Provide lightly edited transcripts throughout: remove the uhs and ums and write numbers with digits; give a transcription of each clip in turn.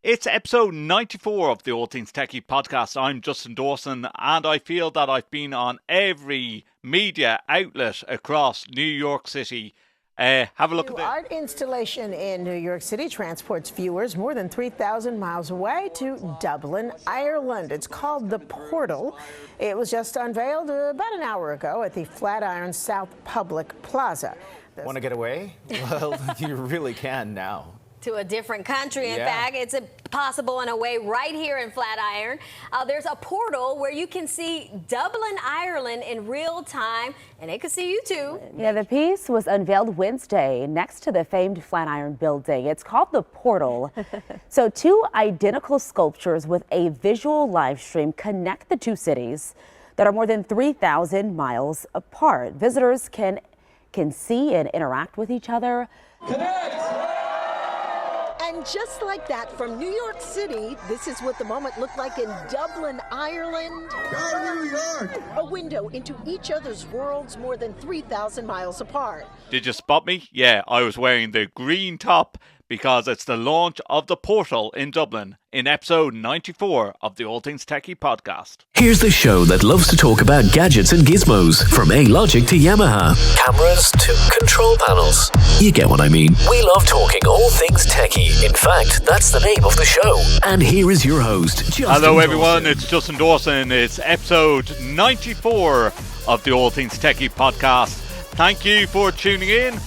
It's episode 94 of the All Things TechIE Podcast. I'm Justin Dawson, and I feel that I've been on every media outlet across New York City. Have a look at this. Art installation in New York City transports viewers more than 3,000 miles away to Dublin, Ireland. It's called The Portal. It was just unveiled about an hour ago at the Flatiron South Public Plaza. Want to get away? Well, you really can now. To a different country. In fact, it's possible in a way right here in Flatiron. There's a portal where you can see Dublin, Ireland in real time, and they can see you too. Yeah, the piece was unveiled Wednesday next to the famed Flatiron building. It's called The Portal. So two identical sculptures with a visual live stream connect the two cities that are more than 3,000 miles apart. Visitors can see and interact with each other. Connect! And just like that, from New York City, this is what the moment looked like in Dublin, Ireland. Go New York! A window into each other's worlds more than 3,000 miles apart. Did you spot me? Yeah, I was wearing the green top because it's the launch of The Portal in Dublin in episode 94 of the All Things TechIE Podcast. Here's the show that loves to talk about gadgets and gizmos, from A-Logic to Yamaha, cameras to control panels. You get what I mean. We love talking all things techie. In fact, that's the name of the show. And here is your host, Justin Hello everyone, Dawson. it's Justin Dawson. It's episode 94 of the All Things TechIE Podcast. Thank you for tuning in.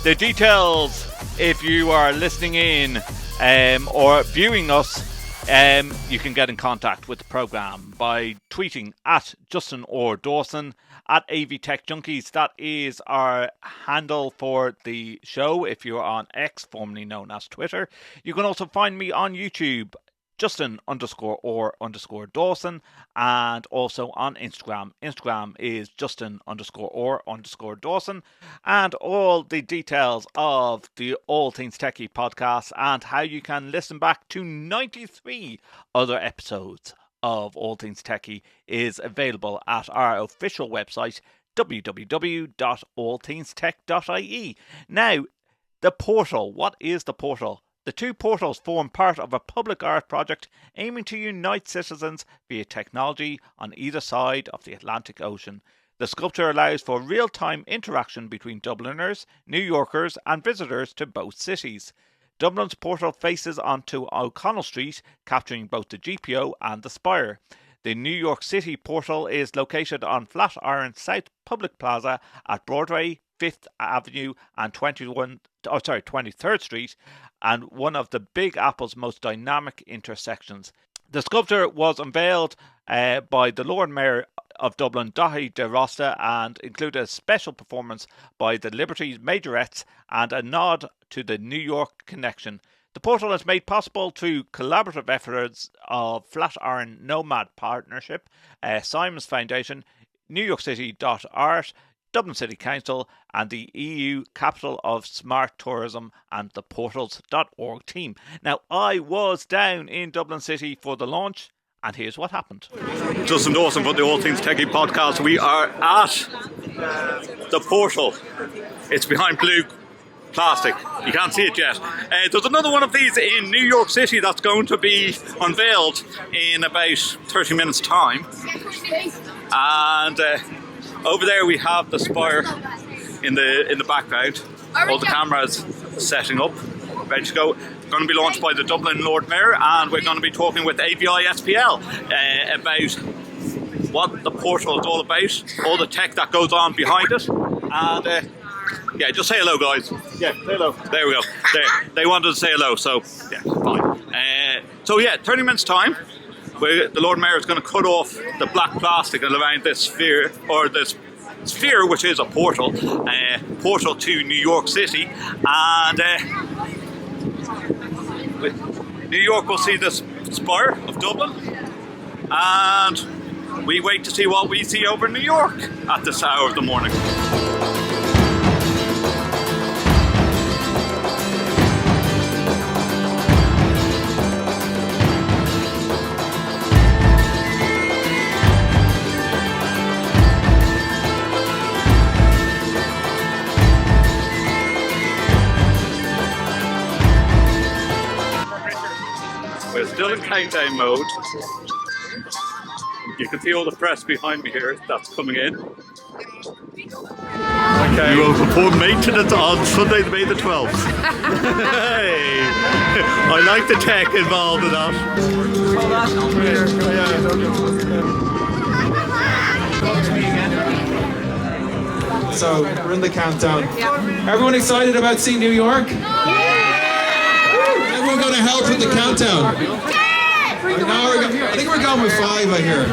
The details, if you are listening in or viewing us, you can get in contact with the program by tweeting at Justin or Dawson at AV Tech Junkies. That is our handle for the show if you're on X, formerly known as Twitter. You can also find me on YouTube, Justin_or_Dawson, and also on Instagram. Instagram is Justin_or_Dawson, and all the details of the All Things TechIE Podcast and how you can listen back to 93 other episodes of All Things TechIE is available at our official website, www.allthingstech.ie. Now, the portal. What is the portal? The two portals form part of a public art project aiming to unite citizens via technology on either side of the Atlantic Ocean. The sculpture allows for real-time interaction between Dubliners, New Yorkers and visitors to both cities. Dublin's portal faces onto O'Connell Street, capturing both the GPO and the Spire. The New York City portal is located on Flatiron South Public Plaza at Broadway, 5th Avenue and 23rd Street, and one of the Big Apple's most dynamic intersections. The sculpture was unveiled by the Lord Mayor of Dublin, Daithí de Rosta, and included a special performance by the Liberty Majorettes and a nod to the New York connection. The portal is made possible through collaborative efforts of Flatiron Nomad Partnership, Simons Foundation, New York City.art, Dublin City Council and the EU Capital of Smart Tourism and the Portals.org team. Now, I was down in Dublin City for the launch, and here's what happened. Justin Dawson for the All Things TechIE Podcast. We are at the portal. It's behind blue plastic. You can't see it yet. There's another one of these in New York City that's going to be unveiled in about 30 minutes' time. And over there we have the Spire in the background. All the cameras setting up, ready to go. Going to be launched by the Dublin Lord Mayor, and we're going to be talking with AVI SPL about what the portal is all about, all the tech that goes on behind it, and yeah, just say hello, guys. Yeah, say hello. There we go. There, they wanted to say hello, so yeah, fine. So yeah, 30 minutes time. The Lord Mayor is going to cut off the black plastic around this sphere, which is a portal to New York City, and New York will see this Spire of Dublin, and we wait to see what we see over New York at this hour of the morning. We're still in countdown mode. You can see all the press behind me here that's coming in. Okay. You will perform maintenance on Sunday, May the 12th. Hey! I like the tech involved in that. So we're in the countdown. Everyone excited about seeing New York? Everyone going to help with the countdown? I think we're going with 5, I hear.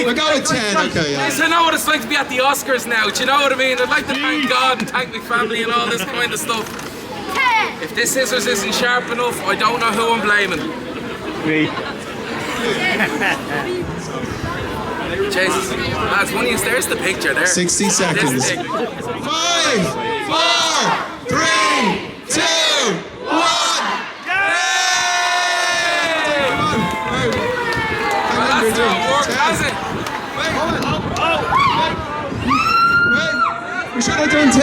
We're going with 10, okay, yeah. I know what it's like to be at the Oscars now, do you know what I mean? I'd like to thank God and thank my family and all this kind of stuff. If this scissors isn't sharp enough, I don't know who I'm blaming. Me. Jesus, lads, when you there's the picture there. 60 seconds. 5, 4, 3, 2, 1. That's not work, has it? Wait, we should have done 10.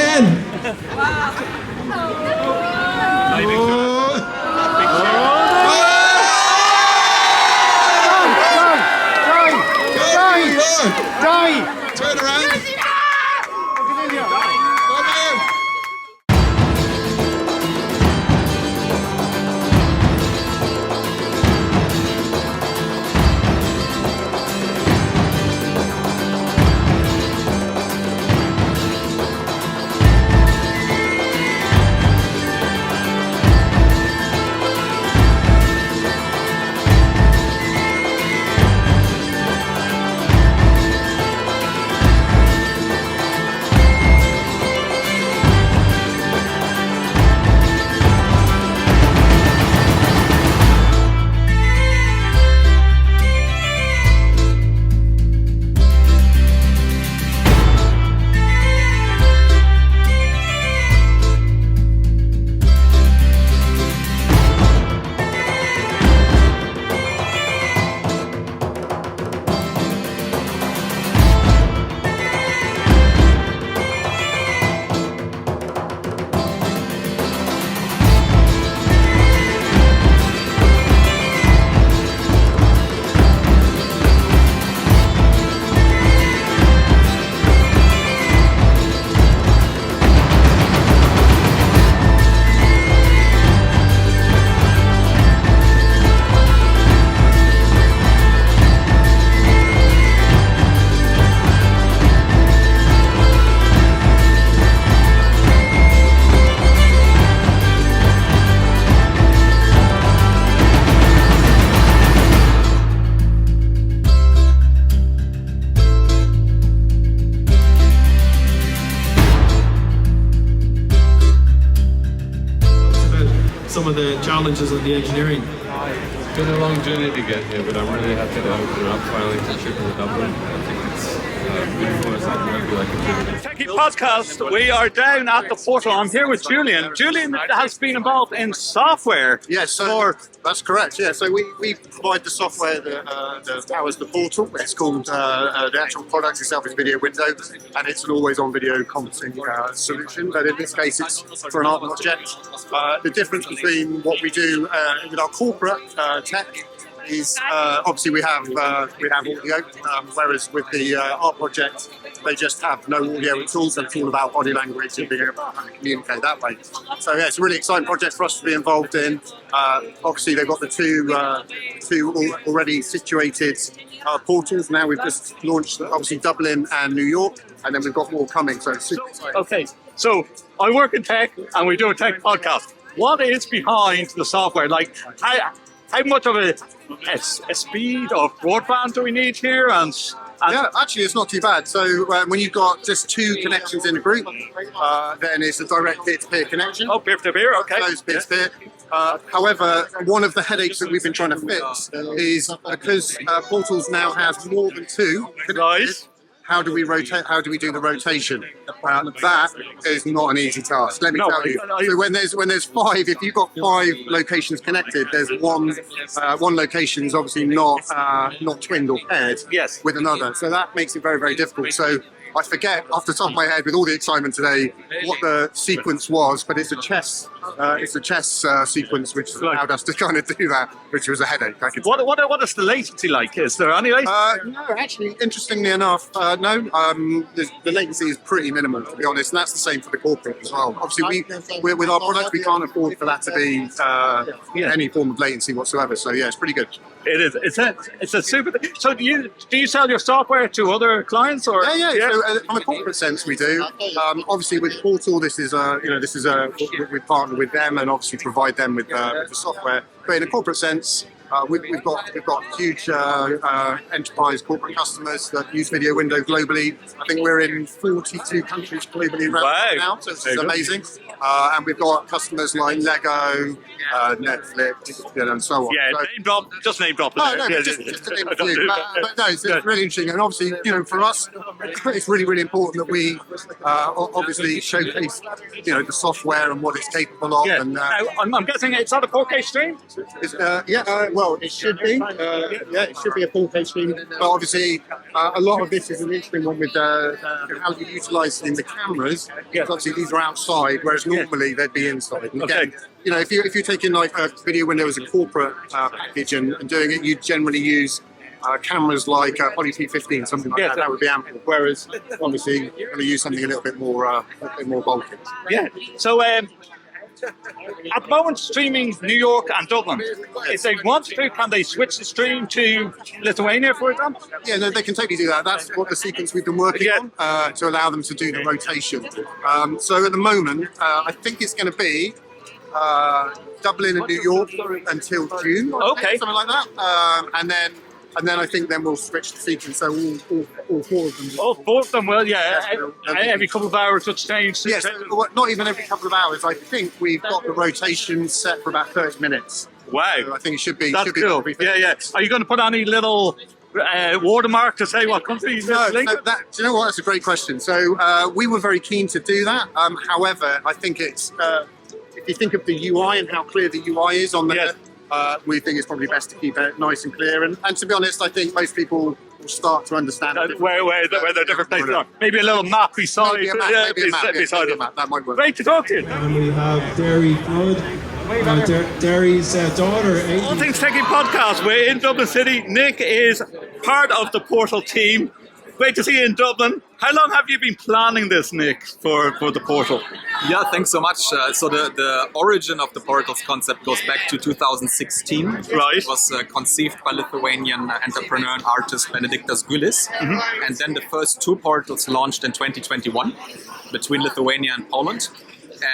Turn around. Some of the challenges of the engineering. It's been a long journey to get here, but I'm really happy to open up finally to ship in Dublin. I think it's beautiful. It's not going to be like a TechIE Podcast. We are down at the portal. I'm here with Julian. Julian has been involved in software. Yes, so that's correct. Yeah, so we provide the software that powers the portal. It's called the actual product itself is Video Window, and it's an always-on video conferencing solution. But in this case, it's for an art project. The difference between what we do with our corporate tech is obviously we have audio, whereas with the art project they just have no audio at all, so it's all about body language and being able to communicate that way. So yeah, it's a really exciting project for us to be involved in. Obviously they've got the two already situated portals. Now we've just launched obviously Dublin and New York, and then we've got more coming, so it's super exciting. Okay, so I work in tech and we do a tech podcast. What is behind the software? Like, how much of a speed of broadband do we need here? And yeah, actually, it's not too bad. So when you've got just two connections in a group, then it's a direct peer-to-peer connection. Oh, peer-to-peer, okay. Those peer-to-peer. However, one of the headaches that we've been trying to fix is because portals now have more than two connections. How do we rotate? How do we do the rotation? That is not an easy task. Let me tell you. So when there's five, if you've got 5 locations connected, there's one location is obviously not twinned or paired with another. So that makes it very, very difficult. So I forget off the top of my head with all the excitement today what the sequence was, but it's a chess sequence which allowed us to kind of do that, which was a headache. What is the latency like? Is there any latency? No, actually, interestingly enough, no. The latency is pretty minimal, to be honest, and that's the same for the corporate as well. Obviously, with our product, we can't afford for that to be any form of latency whatsoever. So yeah, it's pretty good. It is. It's a super. So do you sell your software to other clients or? Yeah. So from a corporate sense, we do. Obviously, with Portal, this is we partner with them and obviously provide them with the software. But in a corporate sense, we've got huge enterprise corporate customers that use Video Window globally. I think we're in 42 countries globally right now, so this is amazing. And we've got customers like Lego, Netflix, and so on. Yeah, so, just name drop. No, just to name a few. But no, it's really interesting. And obviously, for us, it's really, really important that we obviously showcase, the software and what it's capable of. Yeah. And, now, I'm guessing it's not a 4K stream? Well, it should be. It should be a 4K stream. But obviously, a lot of this is an interesting one with how you utilise in the cameras. Because obviously, these are outside, whereas normally they'd be inside. And again, if you're taking like a Video Window as a corporate package and doing it, you generally use cameras like Poly P15, something like that. That would be ample. Whereas, obviously, you're going to use something a little bit more bulky. Yeah. So. At the moment, streaming New York and Dublin. If they want to, can they switch the stream to Lithuania, for example? Yeah, no, they can totally do that. That's what the sequence we've been working on to allow them to do the rotation. So at the moment, I think it's going to be Dublin and New York until June. Okay, something like that. And then I think we'll switch the sequence. So all four of them. All four of them will, every couple of hours will change. Yes, not even every couple of hours. I think we've got the rotation set for about 30 minutes. Wow. So I think it should be. That's cool. Yeah. Are you going to put any little watermark to say what country you link? Do you know what? That's a great question. So we were very keen to do that. However, I think it's if you think of the UI and how clear the UI is on there. We think it's probably best to keep it nice and clear. And to be honest, I think most people will start to understand where the different places are. Maybe a little map beside. Maybe a map. That might work. Great to talk to you. And we have Derry Flood, Derry's daughter. All Things TechIE Podcast. We're in Dublin City. Nick is part of the Portal team. Great to see you in Dublin. How long have you been planning this, Nick, for the Portal? Yeah, thanks so much. So the origin of the Portals concept goes back to 2016. Right. It was conceived by Lithuanian entrepreneur and artist Benediktas Gulis. Mm-hmm. And then the first two portals launched in 2021 between Lithuania and Poland.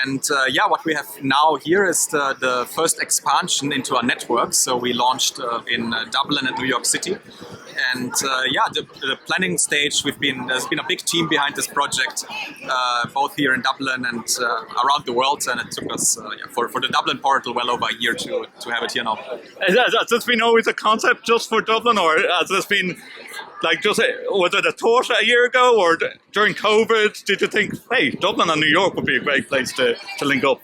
And what we have now here is the first expansion into our network. So we launched in Dublin and New York City. And the planning stage, there's been a big team behind this project, both here in Dublin and around the world. And it took us, for the Dublin portal, well over a year to have it here now. Has this been always a concept just for Dublin, or has this been was it a thought a year ago, or during COVID, did you think, hey, Dublin and New York would be a great place to link up?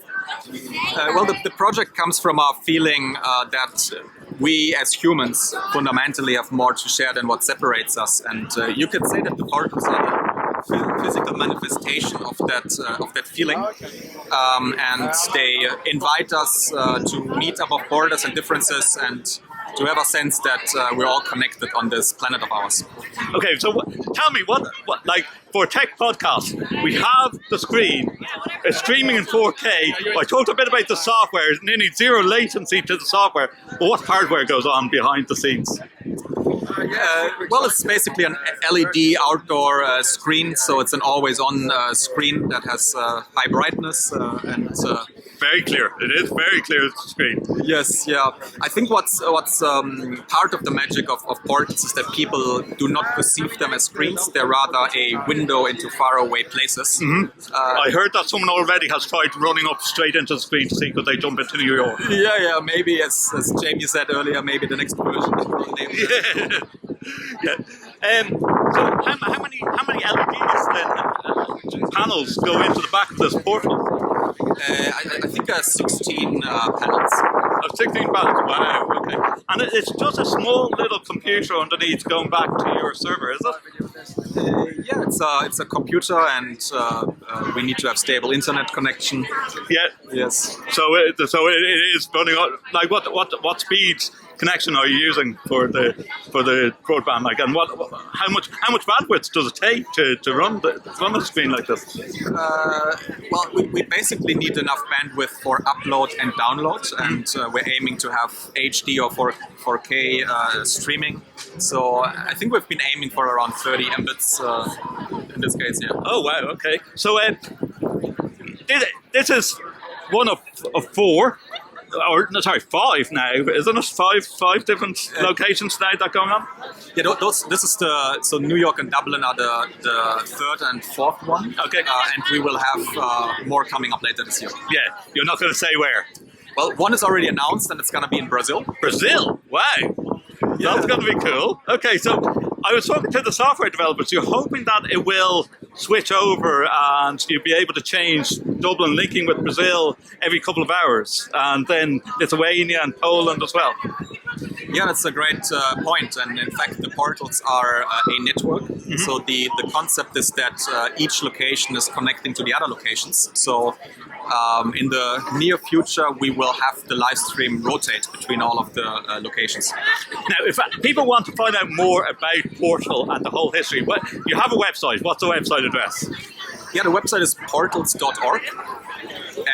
The project comes from our feeling that we as humans fundamentally have more to share than what separates us. And you could say that the portals are the physical manifestation of that feeling. And they invite us to meet above borders and differences and to have a sense that we're all connected on this planet of ours. Okay, so tell me, what for a tech podcast, we have the screen, it's streaming in 4K. I talked a bit about the software, there's nearly zero latency to the software, but what hardware goes on behind the scenes? It's basically an LED outdoor screen, so it's an always-on screen that has high brightness and very clear. It is very clear screen. Yes, yeah. I think what's part of the magic of portals is that people do not perceive them as screens. They're rather a window into faraway places. Mm-hmm. I heard that someone already has tried running up straight into the screen to see could they jump into New York. Yeah. Maybe as Jamie said earlier, maybe the next version. Yeah. So how many LEDs then panels go into the back of this portal? I think 16 panels. 16 panels. Wow. Okay. And it's just a small little computer underneath going back to your server, is it? Yeah, it's a computer, and we need to have stable internet connection. Yeah. Yes. So it is running on, like what speed connection are you using for the broadband? Like, and how much bandwidth does it take to run a screen like this? Well, we basically need enough bandwidth for upload and download, and we're aiming to have HD or 4K streaming. So I think we've been aiming for around 30 Mbits in this case. Yeah. Oh wow. Okay. So this is one of four. Or no, sorry, 5 now. Isn't it five different locations now that going on? Yeah, this is so New York and Dublin are the third and fourth one. Okay, and we will have more coming up later this year. Yeah, you're not going to say where. Well, one is already announced, and it's going to be in Brazil. Brazil? Wow, yeah. That's going to be cool. Okay, so I was talking to the software developers. You're hoping that it will switch over and you'll be able to change Dublin linking with Brazil every couple of hours, and then Lithuania and Poland as well. Yeah, that's a great point. And in fact, the portals are a network. Mm-hmm. So the concept is that each location is connecting to the other locations. So in the near future, we will have the live stream rotate between all of the locations. Now, if people want to find out more about Portal and the whole history, you have a website. What's the website address? Yeah, the website is portals.org.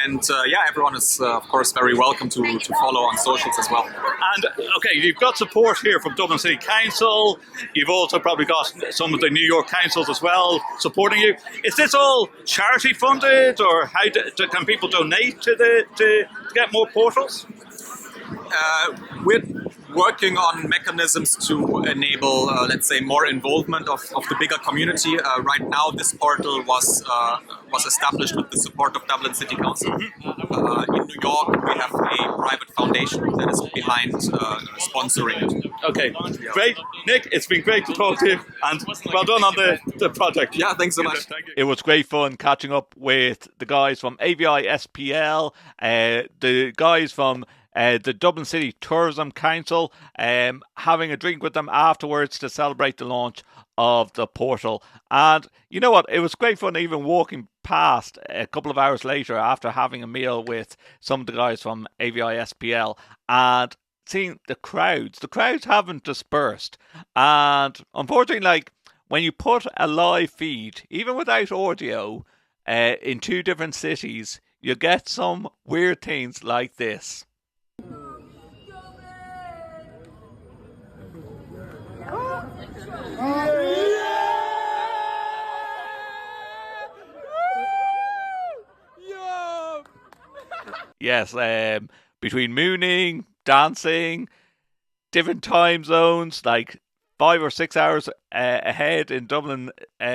And everyone is, of course, very welcome to follow on socials as well. And, okay, you've got support here from Dublin City Council. You've also probably got some of the New York councils as well supporting you. Is this all charity funded, or how can people donate to get more portals? We're working on mechanisms to enable, let's say, more involvement of the bigger community. Right now, this portal was established with the support of Dublin City Council. Mm-hmm. In New York, we have a private foundation that is behind sponsoring it. Okay, great. Nick, it's been great to talk to you, and well done on the project. Yeah, thanks so much. Thank you. It was great fun catching up with the guys from AVI SPL, the guys from the Dublin City Tourism Council, having a drink with them afterwards to celebrate the launch of the portal. And you know what? It was great fun even walking past a couple of hours later after having a meal with some of the guys from AVI SPL and seeing the crowds. The crowds haven't dispersed. And unfortunately, like when you put a live feed, even without audio, in two different cities, you get some weird things like this. Yes, between mooning, dancing, different time zones, like 5 or 6 hours ahead in Dublin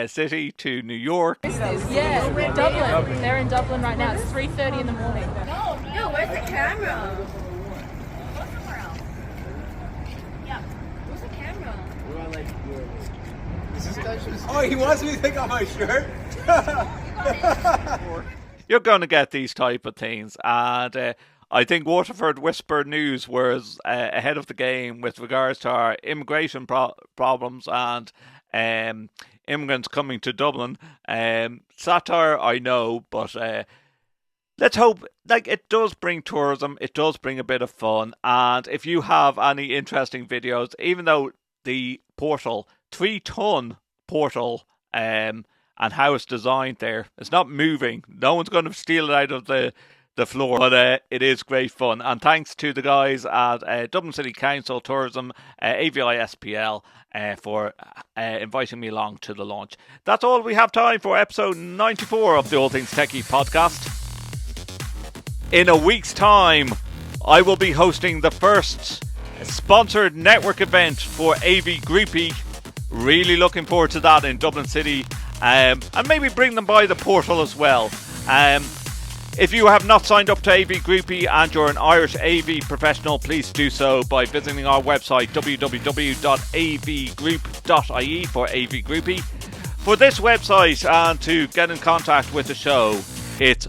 City to New York. Yeah, Dublin. They're in Dublin right now. It's 3:30 in the morning. No, where's the camera? Oh, he wants me to take off my shirt? You're going to get these type of things, and I think Waterford Whisper News was ahead of the game with regards to our immigration problems and immigrants coming to Dublin. Satire, I know, but let's hope, like, it does bring tourism, it does bring a bit of fun, and if you have any interesting videos, even though the portal, 3-ton portal, and how it's designed there, it's not moving, no one's going to steal it out of the floor, but it is great fun. And thanks to the guys at Dublin City Council Tourism, AVI SPL, for inviting me along to the launch. That's all we have time for episode 94 of the All Things TechIE Podcast. In a week's time, I will be hosting the first sponsored network event for AV Groupie. Really looking forward to that in Dublin City, and maybe bring them by the portal as well. If you have not signed up to AV Groupie and you're an Irish AV professional, please do so by visiting our website www.avgroup.ie for AV Groupie. For this website and to get in contact with the show, it's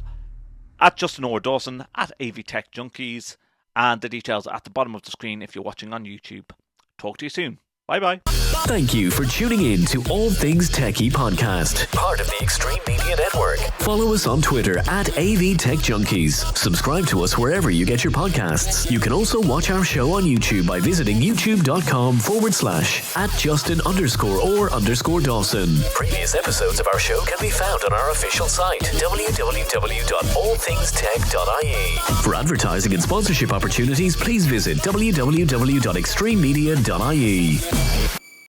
at Justin Dawson at AV Tech Junkies, and the details at the bottom of the screen if you're watching on YouTube. Talk to you soon. Bye-bye. Thank you for tuning in to All Things TechIE Podcast, part of the Extreme Media Network. Follow us on Twitter at AVTechJunkies. Subscribe to us wherever you get your podcasts. You can also watch our show on YouTube by visiting youtube.com/@Justin_or_Dawson. Previous episodes of our show can be found on our official site, www.allthingstech.ie. For advertising and sponsorship opportunities, please visit www.extrememedia.ie.